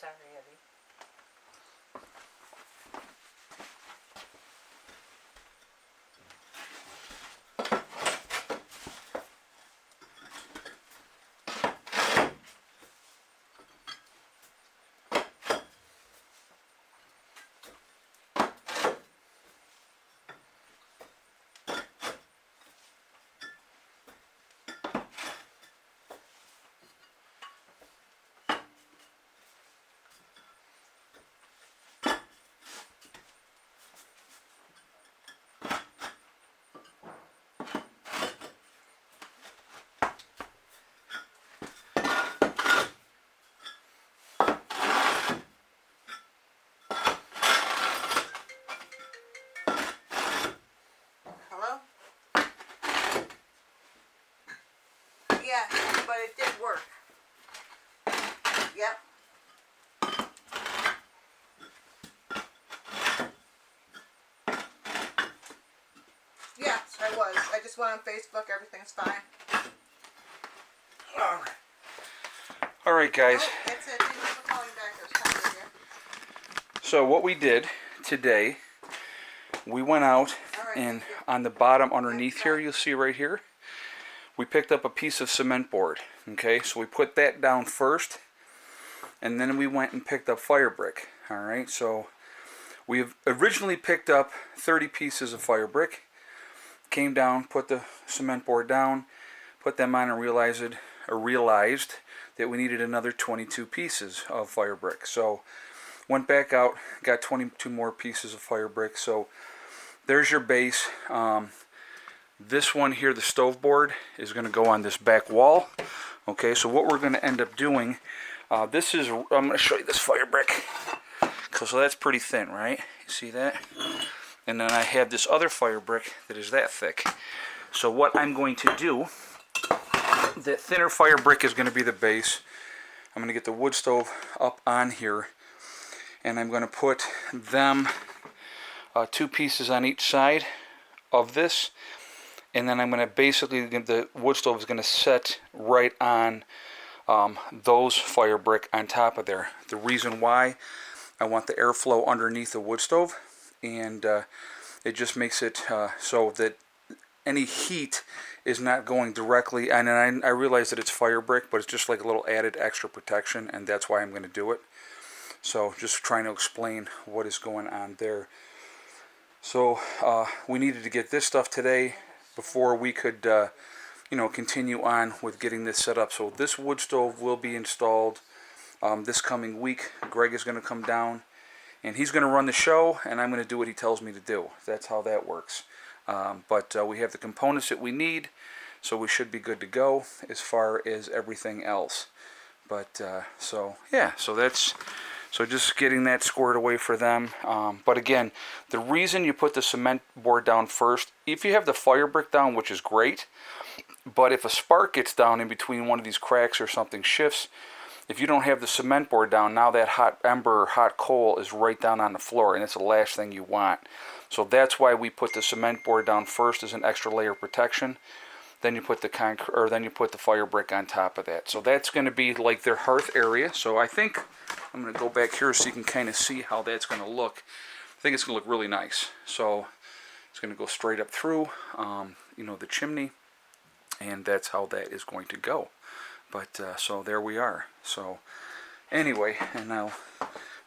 Sorry, Eddie. Hello? Yeah, but it did work. Yep. Yes, I was. I just went on Facebook. Everything's fine. All right, guys. Oh, that's it. Thank you for calling back. I was calling you. So what we did today, we went out and on the bottom underneath here, you'll see right here, we picked up a piece of cement board. Okay, so we put that down first, and then we went and picked up fire brick. All right, so we originally picked up 30 pieces of fire brick, came down, put the cement board down, put them on, and realized that we needed another 22 pieces of fire brick. So went back out, got 22 more pieces of fire brick. So there's your base. This one here, the stove board, is going to go on this back wall. Okay, so what we're going to end up doing, I'm going to show you this fire brick. So that's pretty thin, right? You see that? And then I have this other fire brick that is that thick. So what I'm going to do, that thinner fire brick is going to be the base. I'm going to get the wood stove up on here, and I'm going to put them 2 pieces on each side of this, and then I'm going to basically, the wood stove is going to set right on those fire brick on top of there. The reason why, I want the airflow underneath the wood stove, and it just makes it so that any heat is not going directly, and I realize that it's fire brick, but it's just like a little added extra protection, and that's why I'm going to do it. So just trying to explain what is going on there. So we needed to get this stuff today before we could continue on with getting this set up. So this wood stove will be installed this coming week. Greg is going to come down, and he's going to run the show, and I'm going to do what he tells me to do. That's how that works. But we have the components that we need, so we should be good to go as far as everything else. But so just getting that squared away for them. But again, the reason you put the cement board down first, if you have the fire brick down, which is great, but if a spark gets down in between one of these cracks or something shifts, if you don't have the cement board down, now that hot ember or hot coal is right down on the floor, and it's the last thing you want. So that's why we put the cement board down first as an extra layer of protection. Then you put the fire brick on top of that. So that's going to be like their hearth area. So I think I'm going to go back here so you can kind of see how that's going to look. I think it's going to look really nice. So it's going to go straight up through, the chimney, and that's how that is going to go. But so there we are. So anyway, and I'll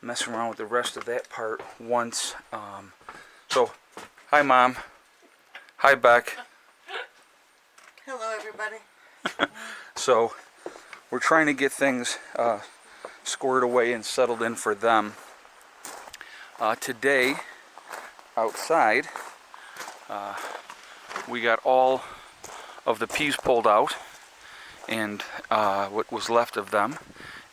mess around with the rest of that part once. So hi, Mom. Hi, Beck. Hello, everybody. So we're trying to get things squared away and settled in for them. Today, outside, we got all of the peas pulled out, and what was left of them,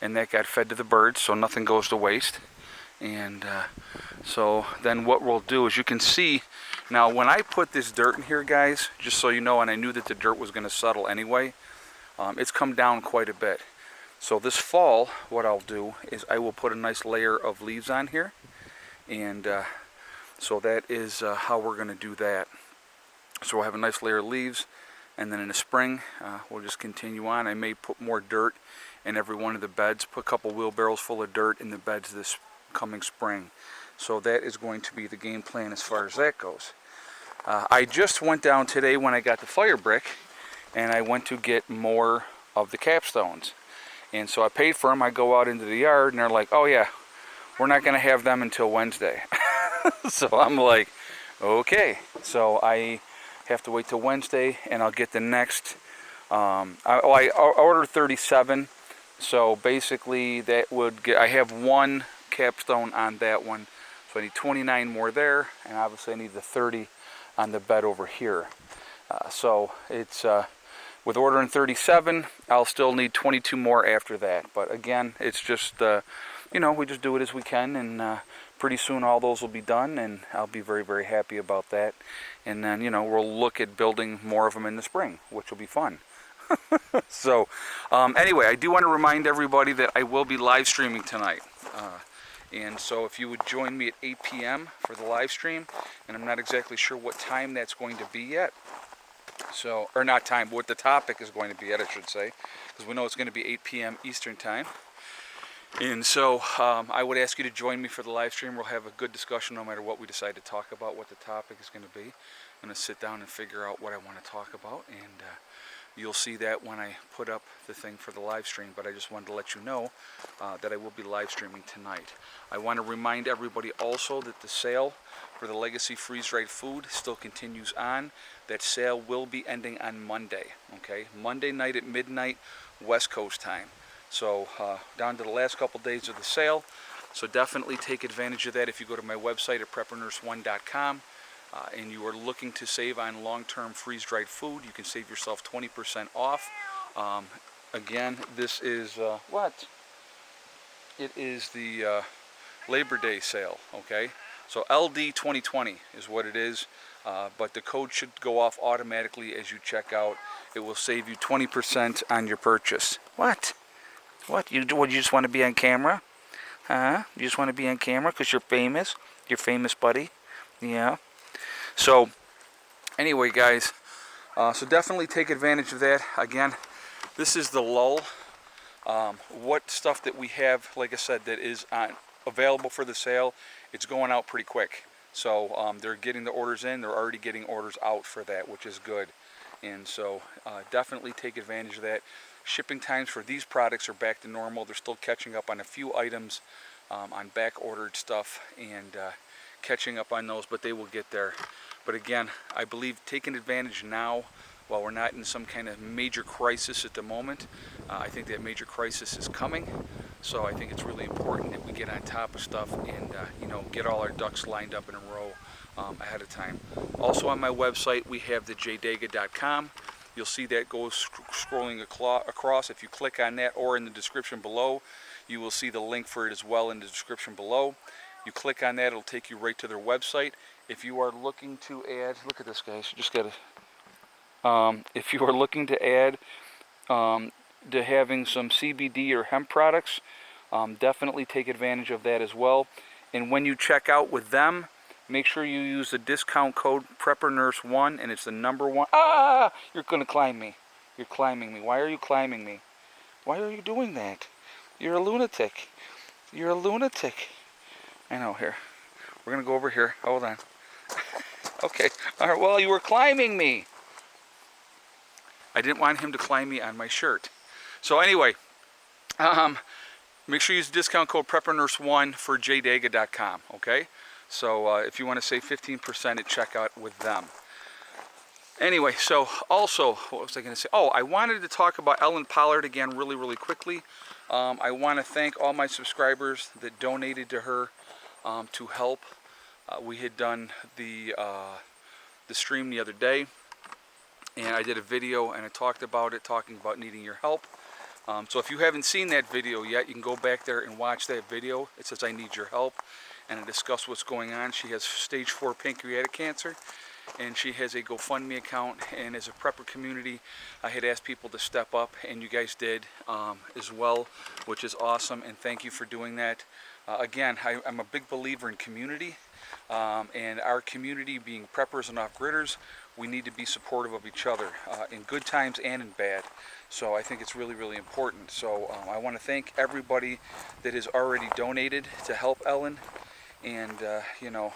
and that got fed to the birds, so nothing goes to waste. And so then what we'll do is, you can see now when I put this dirt in here, guys, just so you know, and I knew that the dirt was going to settle anyway, it's come down quite a bit. So this fall, what I'll do is I will put a nice layer of leaves on here, and so that is how we're going to do that. So we'll have a nice layer of leaves, And then in the spring, we'll just continue on. I may put more dirt in every one of the beds, put a couple wheelbarrows full of dirt in the beds this coming spring. So that is going to be the game plan as far as that goes. I just went down today when I got the fire brick, and I went to get more of the capstones. And so I paid for them. I go out into the yard, and they're like, oh yeah, we're not going to have them until Wednesday. So I'm like, okay. So I have to wait till Wednesday, and I'll get the next. I ordered 37. So basically, that would get. I have one capstone on that one, so I need 29 more there, and obviously I need the 30 on the bed over here. So it's with ordering 37, I'll still need 22 more after that. But again, it's just we just do it as we can, and pretty soon all those will be done, and I'll be very, very happy about that. And then we'll look at building more of them in the spring, which will be fun. So anyway, I do want to remind everybody that I will be live streaming tonight. And so if you would join me at 8 p.m. for the live stream, and I'm not exactly sure what time that's going to be yet. So, or not time, but what the topic is going to be yet, I should say, because we know it's going to be 8 p.m. Eastern time. And so I would ask you to join me for the live stream. We'll have a good discussion no matter what we decide to talk about, what the topic is going to be. I'm going to sit down and figure out what I want to talk about, and you'll see that when I put up the thing for the live stream. But I just wanted to let you know that I will be live streaming tonight. I want to remind everybody also that the sale for the Legacy freeze-dried food still continues on. That sale will be ending on Monday, okay? Monday night at midnight, West Coast time. So down to the last couple days of the sale. So definitely take advantage of that if you go to my website at preppernurse1.com. And you are looking to save on long-term freeze-dried food, you can save yourself 20% off. Again, this is what? It is the Labor Day sale, okay? So LD 2020 is what it is, but the code should go off automatically as you check out. It will save you 20% on your purchase. What? What? You just want to be on camera? Huh? You just want to be on camera because you're famous? You're famous, buddy? Yeah. So, anyway, guys, so definitely take advantage of that. Again, this is the lull. What stuff that we have, like I said, that is available for the sale, it's going out pretty quick. So they're getting the orders in. They're already getting orders out for that, which is good. And so definitely take advantage of that. Shipping times for these products are back to normal. They're still catching up on a few items on back-ordered stuff and catching up on those, but they will get there. But again, I believe taking advantage now, while we're not in some kind of major crisis at the moment, I think that major crisis is coming. So I think it's really important that we get on top of stuff and get all our ducks lined up in a row ahead of time. Also on my website, we have the jdega.com. You'll see that goes scrolling across. If you click on that, or in the description below, you will see the link for it as well in the description below. You click on that, it'll take you right to their website. If you are looking to add, look at this, guys. You just gotta. If you are looking to add to having some CBD or hemp products, definitely take advantage of that as well. And when you check out with them, make sure you use the discount code PrepperNurse1, and it's the number 1. Ah! You're gonna climb me. You're climbing me. Why are you climbing me? Why are you doing that? You're a lunatic. You're a lunatic. I know. Here, we're gonna go over here. Hold on. Okay. All right. Well, you were climbing me. I didn't want him to climb me on my shirt. So anyway, make sure you use the discount code PrepperNurse1 for jdega.com. Okay. So if you want to save 15% at checkout with them. Anyway, so also, what was I going to say? Oh, I wanted to talk about Ellen Pollard again really, really quickly. I want to thank all my subscribers that donated to her to help. We had done the stream the other day, and I did a video and I talked about it, talking about needing your help. So if you haven't seen that video yet, you can go back there and watch that video. It says I need your help, and I discuss what's going on. She has stage 4 pancreatic cancer, and she has a GoFundMe account. And as a prepper community, I had asked people to step up, and you guys did as well, which is awesome, and thank you for doing that. Again, I'm a big believer in community, and our community being preppers and off-gridders, we need to be supportive of each other in good times and in bad. So I think it's really, really important. So I want to thank everybody that has already donated to help Ellen, and you know,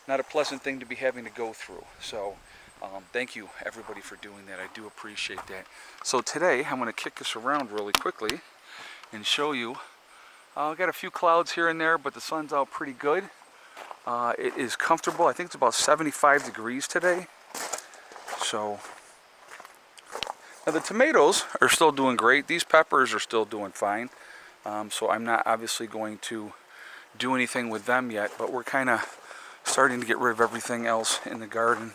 not a pleasant thing to be having to go through. So thank you everybody for doing that. I do appreciate that. So today I'm going to kick this around really quickly and show you. I've got a few clouds here and there, but the sun's out pretty good. It is comfortable. I think it's about 75 degrees today. So now the tomatoes are still doing great. These peppers are still doing fine. So I'm not obviously going to do anything with them yet, but we're kind of starting to get rid of everything else in the garden.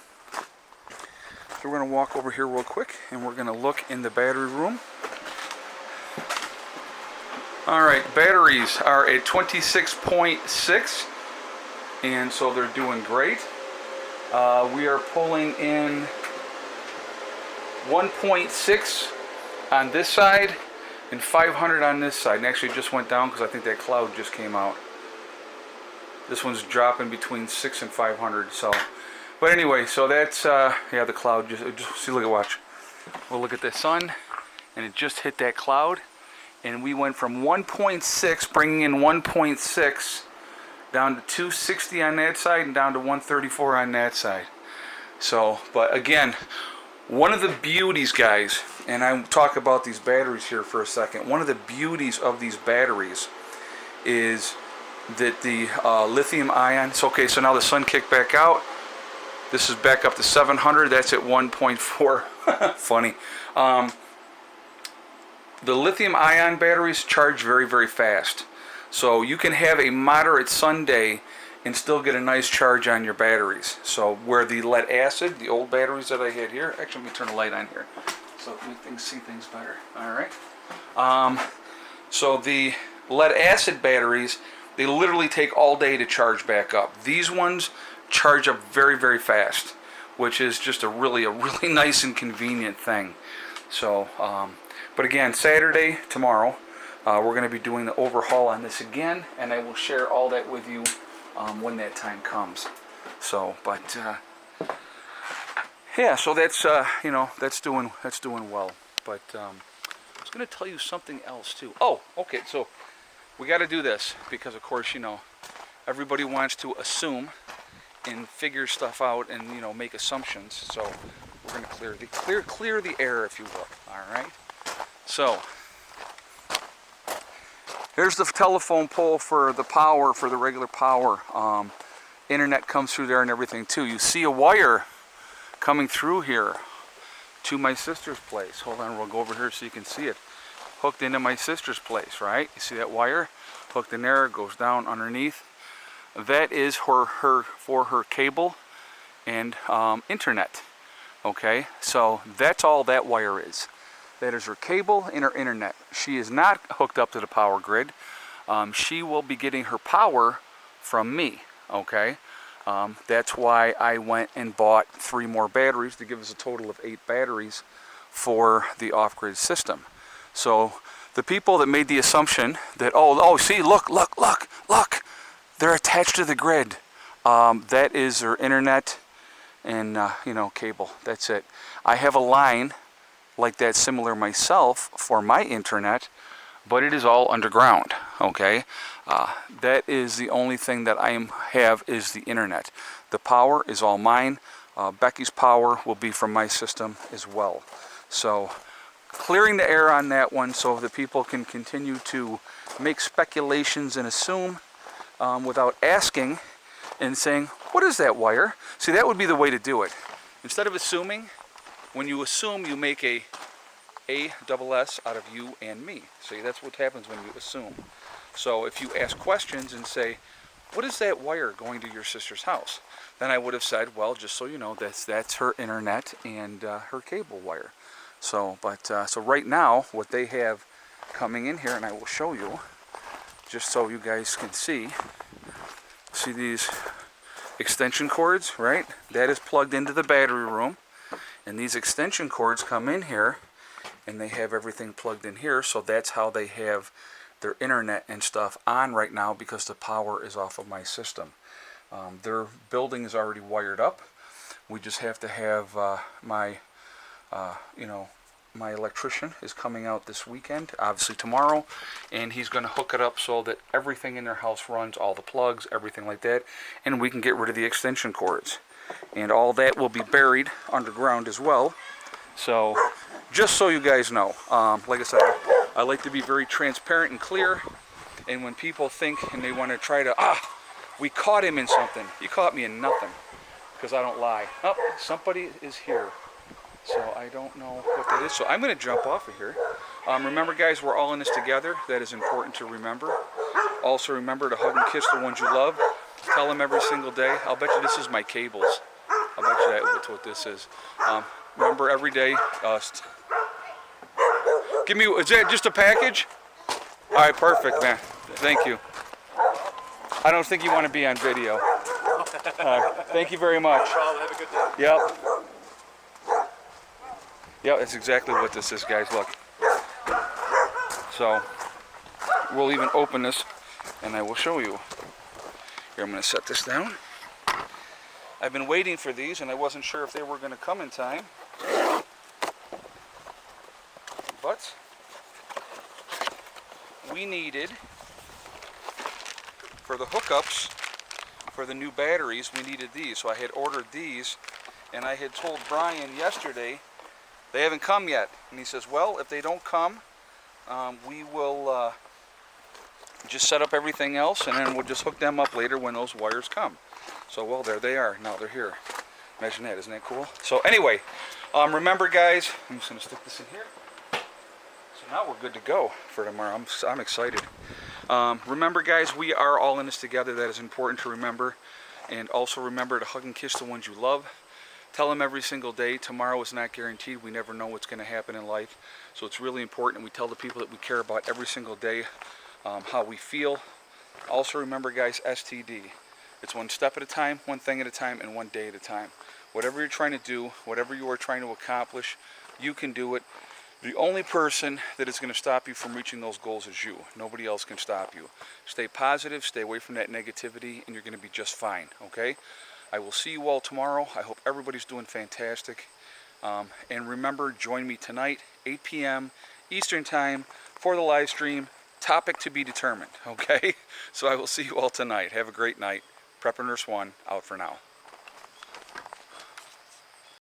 So we're going to walk over here real quick, and we're going to look in the battery room. Alright, batteries are at 26.6, and so they're doing great. We are pulling in 1.6 on this side and 500 on this side. And actually it just went down because I think that cloud just came out. This one's dropping between 6 and 500. So, but anyway, so that's yeah, the cloud just see, look at, watch. We'll look at the sun, and it just hit that cloud. And we went from 1.6, bringing in 1.6, down to 260 on that side and down to 134 on that side. So, but again, one of the beauties, guys, and I talk about these batteries here for a second, one of the beauties of these batteries is that the lithium ion, so okay, so now the sun kicked back out. This is back up to 700, that's at 1.4, funny. The lithium ion batteries charge very, very fast. So you can have a moderate sun day and still get a nice charge on your batteries. So where the lead acid, the old batteries that I had here, actually let me turn the light on here so we can see things better. Alright. So the lead acid batteries, they literally take all day to charge back up. These ones charge up very, very fast, which is just a really nice and convenient thing. So but again, Saturday, tomorrow, we're going to be doing the overhaul on this again, and I will share all that with you when that time comes. So, but yeah, so that's you know, that's doing well. But I was going to tell you something else too. Oh, okay. So we got to do this because, of course, you know, everybody wants to assume and figure stuff out and, you know, make assumptions. So we're going to clear the air, if you will. All right. So here's the telephone pole for the power, for the regular power. Internet comes through there and everything too. You see a wire coming through here to my sister's place. Hold on, we'll go over here so you can see it. Hooked into my sister's place, right? You see that wire hooked in there, it goes down underneath. That is for her cable and internet. Okay, so that's all that wire is. That is her cable and her internet. She is not hooked up to the power grid. She will be getting her power from me, okay? That's why I went and bought 3 more batteries to give us a total of 8 batteries for the off-grid system. So the people that made the assumption that, oh, see, look, they're attached to the grid. That is their internet and, you know, cable. That's it. I have a line like that similar myself for my internet, but it is all underground. Okay, that is the only thing that I have is the internet. The power is all mine. Becky's power will be from my system as well. So clearing the air on that one so that people can continue to make speculations and assume without asking and saying, what is that wire? See, that would be the way to do it. Instead of assuming, when you assume, you make a double S out of you and me. See, that's what happens when you assume. So if you ask questions and say, what is that wire going to your sister's house? Then I would have said, well, just so you know, that's her internet and her cable wire. So, but so right now, what they have coming in here, and I will show you, just so you guys can see these extension cords, right? That is plugged into the battery room. And these extension cords come in here, and they have everything plugged in here, so that's how they have their internet and stuff on right now, because the power is off of my system. Their building is already wired up. We just have to have my electrician is coming out this weekend, obviously tomorrow, and he's going to hook it up so that everything in their house runs, all the plugs, everything like that, and we can get rid of the extension cords. And all that will be buried underground as well. So, just so you guys know, like I said, I like to be very transparent and clear, and when people think and they want to try to, we caught him in something. You caught me in nothing, because I don't lie. Oh, somebody is here. So I don't know what that is. So I'm going to jump off of here. Remember, guys, we're all in this together. That is important to remember. Also, remember to hug and kiss the ones you love. Tell them every single day. I'll bet you this is my cables. I'll bet you that's what this is. Remember, every day. Give me. Is that just a package? All right, perfect, man. Thank you. I don't think you want to be on video. Thank you very much. Have a good day. Yep. Yeah, that's exactly what this is, guys. Look. So, we'll even open this, and I will show you. Here, I'm going to set this down. I've been waiting for these, and I wasn't sure if they were going to come in time. But we needed, for the hookups, for the new batteries, we needed these. So I had ordered these, and I had told Brian yesterday, they haven't come yet. And he says, well, if they don't come, we will just set up everything else, and then we'll just hook them up later when those wires come. So, well, there they are. Now they're here. Imagine that. Isn't that cool? So anyway, remember, guys, I'm just going to stick this in here. So now we're good to go for tomorrow. I'm excited. Remember, guys, we are all in this together. That is important to remember. And also remember to hug and kiss the ones you love. Tell them every single day. Tomorrow is not guaranteed. We never know what's going to happen in life. So it's really important. We tell the people that we care about every single day how we feel. Also remember, guys, STD. It's one step at a time, one thing at a time, and one day at a time. Whatever you're trying to do, whatever you are trying to accomplish, you can do it. The only person that is going to stop you from reaching those goals is you. Nobody else can stop you. Stay positive, stay away from that negativity, and you're going to be just fine, okay? I will see you all tomorrow. I hope everybody's doing fantastic. And remember, join me tonight, 8 p.m. Eastern Time for the live stream. Topic to be determined, okay? So I will see you all tonight. Have a great night. Prepper Nurse 1 out for now.